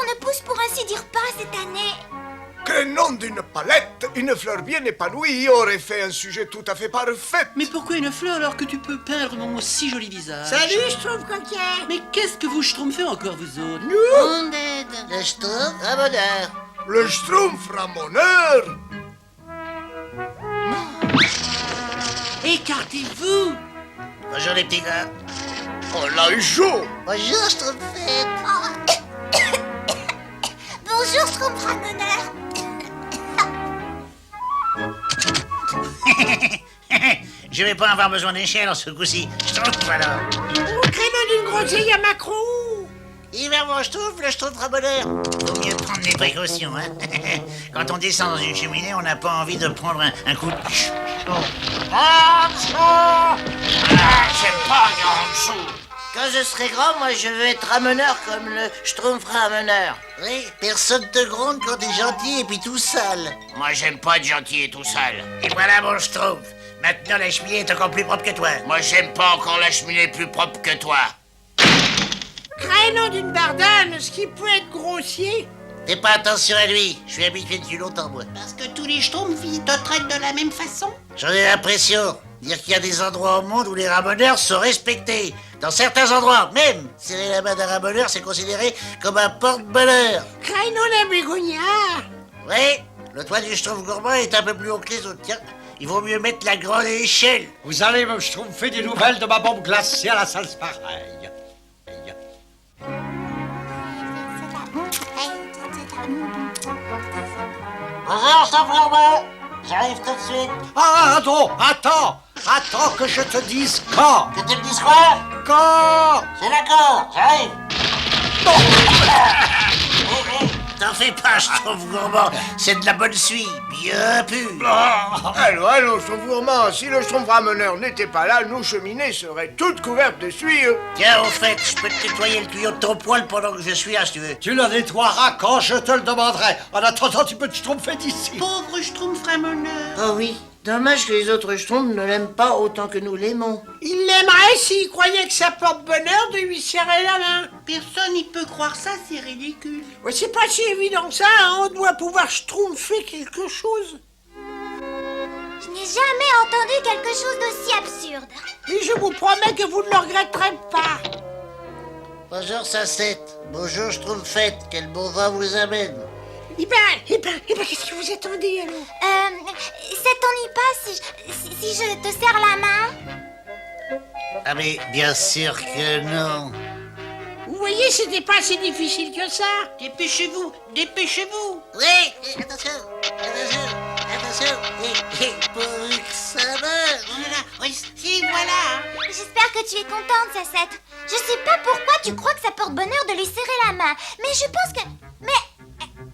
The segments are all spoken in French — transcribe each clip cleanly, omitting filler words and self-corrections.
ne pousse pour ainsi dire pas cette année. Que nom d'une palette, une fleur bien épanouie aurait fait un sujet tout à fait parfait. Mais pourquoi une fleur alors que tu peux peindre mon si joli visage? Salut, Schtroumpf coquin. Mais qu'est-ce que vous schtroumpfez encore, vous autres? Nous, Le Schtroumpf ramoneur. Le Schtroumpf ramoneur. Écartez-vous! Bonjour les petits gars. Oh là, il est chaud. Bonjour Schtroumpfette. Bonjour, Schtroumpf ramoneur. Je vais pas avoir besoin d'échelle en ce coup-ci. Schtroumpf alors. au créneau d'une groseille à Macron. Il va mon Schtroumpf, le Schtroumpf ramoneur. Faut mieux prendre des précautions, hein. Quand on descend dans une cheminée, on n'a pas envie de prendre un coup de chaud. J'aime pas y en dessous. Quand je serai grand, moi je veux être ramoneur comme le Schtroumpf ramoneur. Oui, personne te gronde quand t'es gentil et puis tout sale. Moi, j'aime pas être gentil et tout sale. Et voilà mon Schtroumpf. Maintenant la cheminée est encore plus propre que toi. Moi, j'aime pas encore la cheminée plus propre que toi. Créneau d'une bardane, ce qui peut être grossier. Fais pas attention à lui, je suis habitué depuis longtemps moi. Parce que tous les schtroumpfs te traitent de la même façon? J'en ai l'impression. Dire qu'il y a des endroits au monde où les ramoneurs sont respectés. Dans certains endroits, même, serrer la main d'un ramoneur, c'est considéré comme un porte-bonheur. Créneau la bégonia. Oui, le toit du Schtroumpf gourmand est un peu plus haut que les autres. Tiens, il vaut mieux mettre la grande échelle. Vous allez me schtroumpfer des nouvelles de ma bombe glacée à la salse pareille. Bonjour, Schtroumpf gourmand. J'arrive tout de suite. Ah, attends que je te dise quand. Que tu me dises quoi? Quand? C'est d'accord, j'arrive. T'en fais pas, Schtroumpf gourmand. C'est de la bonne suie, bien pure. Allô, Schtroumpf gourmand, si le Schtroumpf ramoneur n'était pas là, nos cheminées seraient toutes couvertes de suie. Tiens, au fait, je peux te nettoyer le tuyau de ton poil pendant que je suis là, si tu veux. Tu le nettoieras quand je te le demanderai. En attendant, tu peux te schtroumpfer d'ici. Pauvre schtroumpf ramoneur! Oh oui, dommage que les autres Schtroumpfs ne l'aiment pas autant que nous l'aimons. Il l'aimerait s'il croyait que ça porte bonheur de lui serrer la main. Personne n'y peut croire ça, c'est ridicule. Ouais, c'est pas si évident que ça, hein. On doit pouvoir schtroumpfer quelque chose. Je n'ai jamais entendu quelque chose d'aussi absurde. Et je vous promets que vous ne le regretterez pas. Bonjour, Sacette. Bonjour, Schtroumpfette. Quel bon vent vous amène. Eh ben, qu'est-ce que vous attendez alors? Ça t'ennuie pas si je te serre la main? Ah mais bien sûr que non. Vous voyez, c'était pas si difficile que ça. Dépêchez-vous, dépêchez-vous! Oui, attention, pourvu que ça meure. Voilà, oui, si, voilà! J'espère que tu es contente, Sacette. Je sais pas pourquoi tu crois que ça porte bonheur de lui serrer la main, mais je pense que...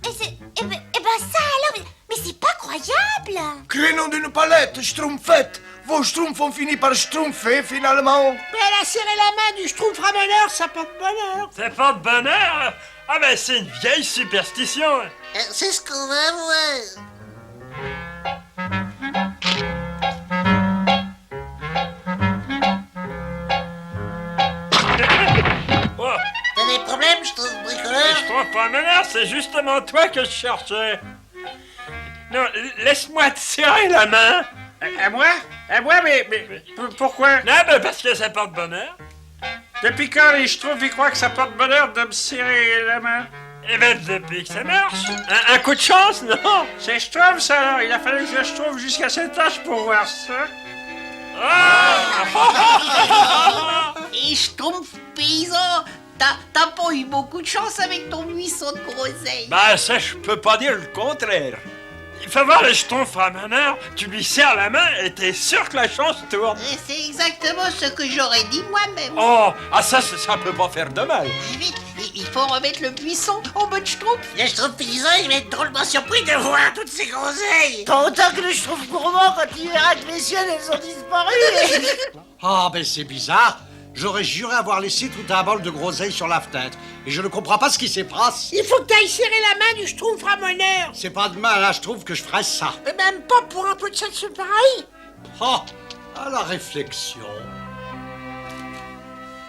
Eh ben ça alors... Mais c'est pas croyable! Créneau d'une palette, Schtroumpfette. Vos Schtroumpfs ont fini par schtroumpfer finalement. Mais elle a serré la main du Schtroumpf ramoneur, ça porte bonheur. Ça porte bonheur? Ah ben c'est une vieille superstition. C'est ce qu'on va voir. Oh, T'as des problèmes, je trouve, bricoleur? je trouve pas bonheur, c'est justement toi que je cherchais. Non, laisse-moi te serrer la main. À moi? Mais pourquoi? Non, ben parce que ça porte bonheur. Depuis quand les Schtroumpfs ils croient que ça porte bonheur de me serrer la main? Eh ben depuis que ça marche. Un coup de chance, non? C'est Schtroumpf ça alors, il a fallu que je trouve jusqu'à cet âge pour voir ça. Et schtroumpf paysan, t'as pas eu beaucoup de chance avec ton buisson de groseille. Ben ça, je peux pas dire le contraire. Il faut voir le schtroumpf ramoneur, tu lui serres la main et t'es sûr que la chance tourne. Et c'est exactement ce que j'aurais dit moi-même. Oh, ah ça peut pas faire de mal. Et vite, il faut remettre le buisson en mode schtroumpf. Le Schtroumpf paysan, il va être drôlement surpris de voir toutes ces groseilles. Pas autant que le Schtroumpf gourmand quand il verra que les siennes, elles ont disparu. Ah, ben c'est bizarre. J'aurais juré avoir laissé tout un bol de groseilles sur la fenêtre. Et je ne comprends pas ce qui s'est passé. Il faut que t'ailles serrer la main du Schtroumpf ramoneur. C'est pas demain, là, je trouve que je ferais ça. Mais même pas pour un peu de salse pareil. Oh, à la réflexion.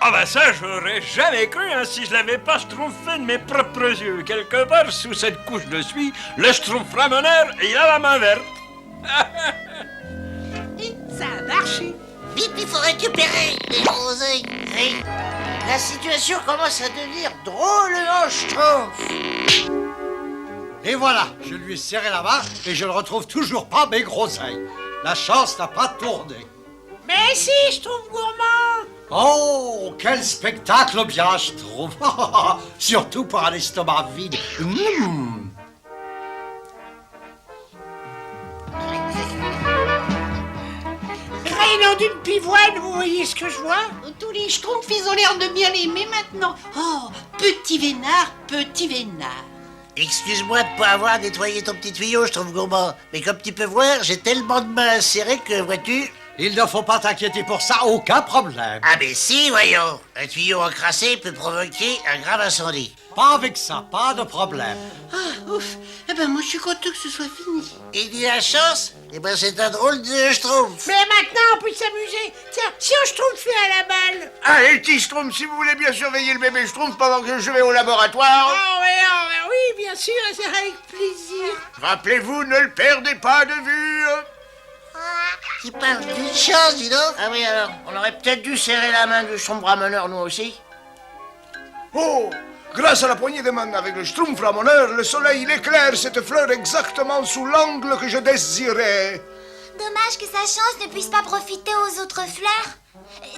Ah bah ça, j'aurais jamais cru, hein, si je l'avais pas schtroumpfé de mes propres yeux. Quelque part, sous cette couche de suie, le schtroumpf ramoneur, il a la main verte. Et ça a marché. Vite, il faut récupérer les groseilles. Oui. La situation commence à devenir drôlement schtroumpf. Et voilà, je lui ai serré la main et je ne retrouve toujours pas mes groseilles. La chance n'a pas tourné. Mais si, Schtroumpf gourmand. Oh, quel spectacle bien, je trouve. Surtout pour un estomac vide. Crénom d'une pivoine, vous voyez ce que je vois? Tous les schtroumpfs, ils ont l'air de bien l'aimer maintenant. Oh, petit vénard, petit vénard. Excuse-moi de pas avoir nettoyé ton petit tuyau, je trouve gourmand. Mais comme tu peux voir, j'ai tellement de mains serrées que, vois-tu... Il ne faut pas t'inquiéter pour ça, aucun problème. Ah mais si, voyons. Un tuyau encrassé peut provoquer un grave incendie. Pas avec ça, pas de problème. Ah, ouf. Eh ben, moi, je suis content que ce soit fini. Et dit la chance, eh ben c'est un drôle de schtroumpf. Mais maintenant, on peut s'amuser. Tiens, si on schtroumpfait à la balle. Allez, petit Schtroumpf, si vous voulez bien surveiller le bébé Schtroumpf pendant que je vais au laboratoire. Oui, bien sûr, c'est avec plaisir. Rappelez-vous, ne le perdez pas de vue. Tu parles d'une chance, dis donc. Ah oui, alors, on aurait peut-être dû serrer la main du Schtroumpf ramoneur, nous aussi. Oh, grâce à la poignée de main avec le Schtroumpf ramoneur, le soleil il éclaire cette fleur exactement sous l'angle que je désirais. Dommage que sa chance ne puisse pas profiter aux autres fleurs.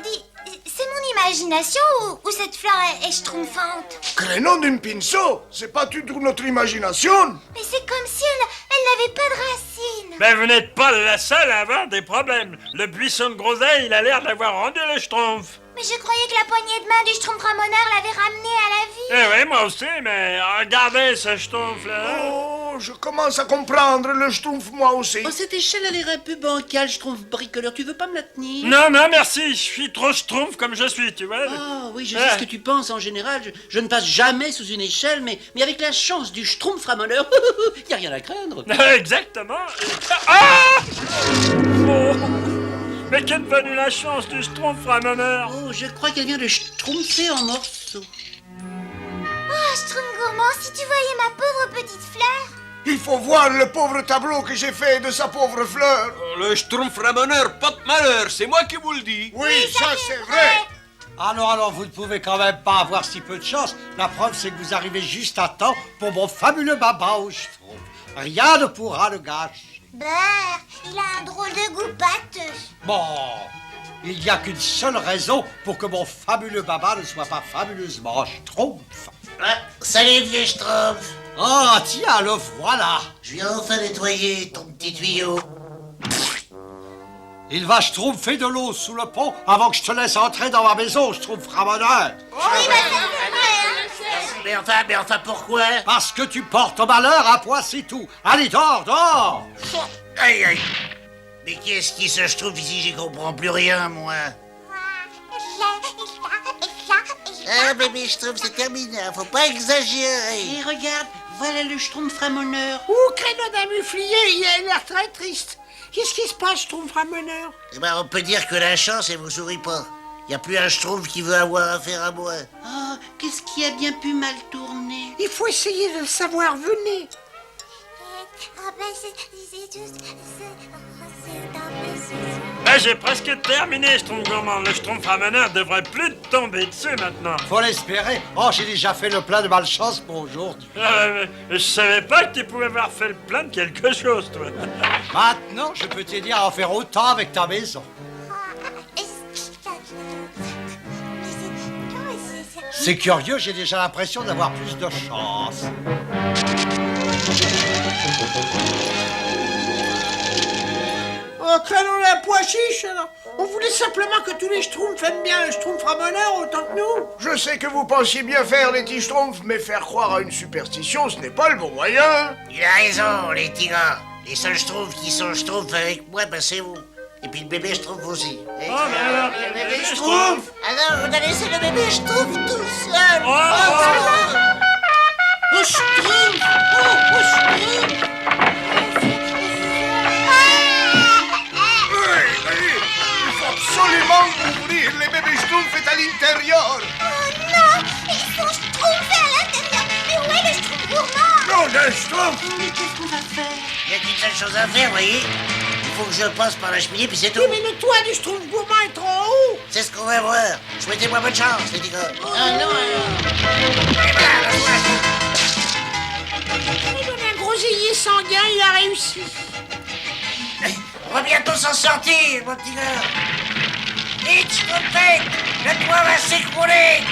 Dis, c'est mon imagination ou cette fleur est schtroumpfante? Crénom d'une pinceau, c'est pas toute notre imagination. Mais c'est comme si elle n'avait pas de racines. Mais vous n'êtes pas la seule à avoir des problèmes. Le buisson de groseille, il a l'air d'avoir rendu le schtroumpf. Mais je croyais que la poignée de main du schtroumpf ramoneur l'avait ramené à la vie. Eh oui, moi aussi, mais regardez ce schtroumpf-là. Oh, je commence à comprendre le Schtroumpf moi aussi. Oh, cette échelle a l'air un peu bancale, schtroumpf bricoleur. Tu veux pas me la tenir? Non, non, merci, je suis trop schtroumpf comme je suis, tu vois. Ah oui, je sais ce que tu penses en général. Je ne passe jamais sous une échelle, mais avec la chance du schtroumpf ramoneur, y a rien à craindre. Exactement. Ah! Oh! Mais qu'est devenue la chance du schtroumpf ramoneur? Oh, je crois qu'elle vient de schtroumpfer en morceaux. Oh, Schtroumpf gourmand, si tu voyais ma pauvre petite fleur. Il faut voir le pauvre tableau que j'ai fait de sa pauvre fleur. Le schtroumpf ramoneur, pas de malheur, c'est moi qui vous le dis. Oui, ça c'est vrai. Alors, vous ne pouvez quand même pas avoir si peu de chance. La preuve, c'est que vous arrivez juste à temps pour mon fabuleux baba au schtroumpf. Rien ne pourra le gâcher. Bah, il a un drôle de goût pâteux. Bon, il n'y a qu'une seule raison pour que mon fabuleux baba ne soit pas fabuleusement schtroumpf. Ah, salut, vieux schtroumpf. Ah, tiens, le voilà. Je viens enfin nettoyer ton petit tuyau. Il va schtroumpfer de l'eau sous le pont avant que je te laisse entrer dans ma maison, schtroumpf ramoneur. Oui, bah, c'est vrai, hein. Mais enfin, pourquoi? Parce que tu portes malheur à point, c'est tout. Allez, dors. Aïe, aïe. Mais qu'est-ce qui se schtroumpf ici? J'y comprends plus rien, moi. Ah, bébé schtroumpf, c'est terminé, faut pas exagérer. Et regarde, voilà le schtroumpf ramoneur. Ouh, Crénom d'un muflier, il a l'air très triste. Qu'est-ce qui se passe, Schtroumpf ramoneur? Eh ben, on peut dire que la chance, elle vous sourit pas. Y a plus un schtroumpf qui veut avoir affaire à moi. Oh, qu'est-ce qui a bien pu mal tourner? Il faut essayer de le savoir, venez. Ah, bah, c'est tout. C'est un peu souci. Ben, j'ai presque terminé, schtroumpf gourmand. Le schtroumpf ramoneur devrait plus tomber dessus maintenant. Faut l'espérer. Oh, j'ai déjà fait le plein de malchance pour aujourd'hui. Je savais pas que tu pouvais avoir fait le plein de quelque chose, toi. Maintenant, je peux t'aider à en faire autant avec ta maison. C'est curieux, j'ai déjà l'impression d'avoir plus de chance. Oh, Crénom la pois chiche, alors. On voulait simplement que tous les schtroumpfs aiment bien le schtroumpf ramoneur autant que nous. Je sais que vous pensiez bien faire, les petits schtroumpfs, mais faire croire à une superstition, ce n'est pas le bon moyen. Il a raison, les petits gars. Les seuls schtroumpfs qui sont schtroumpfs avec moi, ben c'est vous. Et puis le bébé schtroumpf aussi. Oh, mais alors, le bébé le schtroumpf. Ah non, on a laissé le bébé schtroumpf tout seul. Oh, schtroumpf! Oh, schtroumpf! Il faut absolument ouvrir. dire, les bébés Schtroumpfs est à l'intérieur. Oh non, ils sont schtroumpfés à l'intérieur. Mais où est le schtroumpf gourmand? Non, des Schtroumpfs. Mais qu'est-ce qu'on va faire? Il n'y a qu'une seule chose à faire, voyez. Il faut que je passe par la cheminée, puis c'est tout. Oui, mais le toit du Schtroumpf gourmand est trop haut. C'est ce qu'on va voir. Souhaitez-moi bonne chance, les petits gars. Ah non, alors. Il donne un groseillier sanguin, il a réussi. On va bientôt s'en sortir, mon petit gars. Vite, Schtroumpfette, le toit va s'écrouler.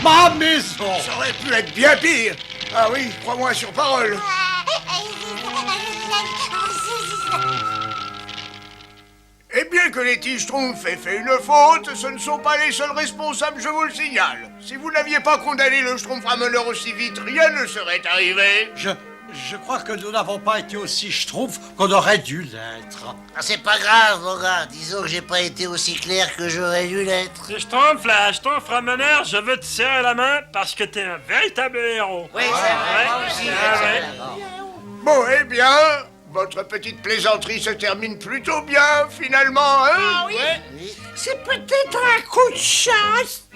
Ma maison! Ça aurait pu être bien pire. Ah oui, crois-moi sur parole. Et bien que les petits Schtroumpfs aient fait une faute, ce ne sont pas les seuls responsables, je vous le signale. Si vous n'aviez pas condamné le Schtroumpf rameneur aussi vite, rien ne serait arrivé. Je crois que nous n'avons pas été aussi schtroumpfs qu'on aurait dû l'être. Ah, c'est pas grave, mon gars. Disons que j'ai pas été aussi clair que j'aurais dû l'être. Les Schtroumpfs, là, Schtroumpf rameneur, je veux te serrer la main parce que t'es un véritable héros. Oui, c'est vrai. Ouais. Bon, eh bien, votre petite plaisanterie se termine plutôt bien, finalement, hein? Ah oui. C'est peut-être un coup de chance.